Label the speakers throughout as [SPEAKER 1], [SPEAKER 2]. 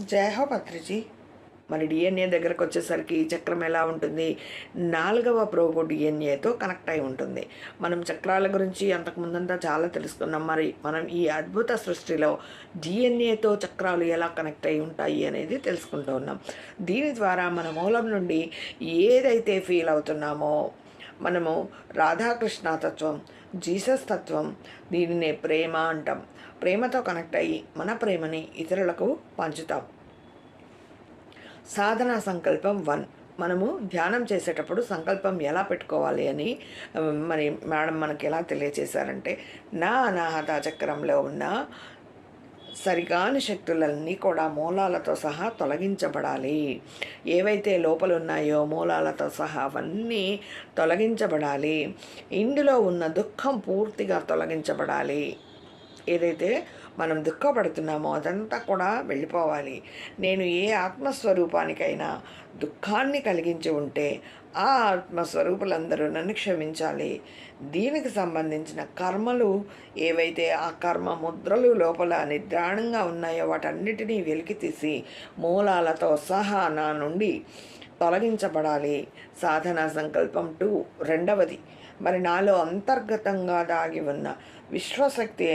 [SPEAKER 1] జై హో పత్రిజీ. మరి డిఎన్ఏ దగ్గరకు వచ్చేసరికి ఈ చక్రం ఎలా ఉంటుంది? 4వ ప్రోగు డిఎన్ఏతో కనెక్ట్ అయి ఉంటుంది. మనం చక్రాల గురించి అంతకుముందంతా చాలా తెలుసుకున్నాం. మరి మనం ఈ అద్భుత సృష్టిలో డిఎన్ఏతో చక్రాలు ఎలా కనెక్ట్ అయి ఉంటాయి అనేది తెలుసుకుంటూ ఉన్నాం. దీని ద్వారా మన మూలం నుండి ఏదైతే ఫీల్ అవుతున్నామో, మనము రాధాకృష్ణ తత్వం, జీసస్ తత్వం, దీనినే ప్రేమ అంటాం. ప్రేమతో కనెక్ట్ అయ్యి మన ప్రేమని ఇతరులకు పంచుతాం. సాధనా సంకల్పం 1. మనము ధ్యానం చేసేటప్పుడు సంకల్పం ఎలా పెట్టుకోవాలి అని మరి మేడం మనకి ఎలా తెలియచేశారంటే, నా అనాహత చక్రంలో ఉన్న సరికాని శక్తులన్నీ కూడా మూలాలతో సహా తొలగించబడాలి. ఏవైతే లోపల ఉన్నాయో మూలాలతో సహా అవన్నీ తొలగించబడాలి. ఇందులో ఉన్న దుఃఖం పూర్తిగా తొలగించబడాలి. ఏదైతే మనం దుఃఖపడుతున్నామో అదంతా కూడా వెళ్ళిపోవాలి. నేను ఏ ఆత్మస్వరూపానికైనా దుఃఖాన్ని కలిగించి ఉంటే ఆ ఆత్మస్వరూపులందరూ నన్ను క్షమించాలి. దీనికి సంబంధించిన కర్మలు ఏవైతే ఆ కర్మ ముద్రలు లోపల నిద్రాణంగా ఉన్నాయో వాటన్నిటినీ వెలికి తీసి మూలాలతో సహా నా నుండి తొలగించబడాలి. సాధనా సంకల్పం 2. రెండవది, మరి నాలో అంతర్గతంగా దాగి ఉన్న విశ్వశక్తి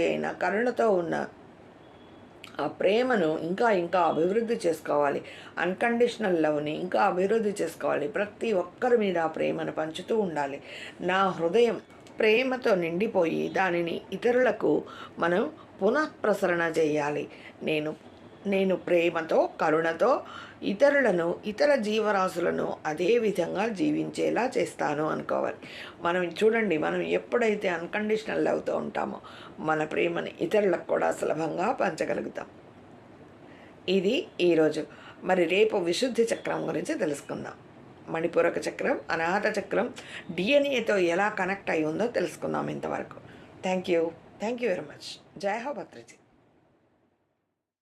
[SPEAKER 1] అయిన కరుణతో ఉన్న ఆ ప్రేమను ఇంకా అభివృద్ధి చేసుకోవాలి. అన్కండిషనల్ లవ్ని ఇంకా అభివృద్ధి చేసుకోవాలి. ప్రతి ఒక్కరి మీద ఆ ప్రేమను పంచుతూ ఉండాలి. నా హృదయం ప్రేమతో నిండిపోయి దానిని ఇతరులకు మనం పునఃప్రసరణ చేయాలి. నేను ప్రేమతో, కరుణతో ఇతర జీవరాశులను అదే విధంగా జీవించేలా చేస్తాను అనుకోవాలి. మనం చూడండి, మనం ఎప్పుడైతే అన్కండిషనల్ లవ్తో ఉంటామో మన ప్రేమని ఇతరులకు కూడా సులభంగా పంచగలుగుతాం. ఇది ఈరోజు. మరి రేపు విశుద్ధి చక్రం గురించి తెలుసుకుందాం. మణిపూరక చక్రం, అనాహత చక్రం డిఎన్ఏతో ఎలా కనెక్ట్ అయి ఉందో తెలుసుకుందాం ఇంతవరకు. Thank you very much. జై హో పత్రిజీ.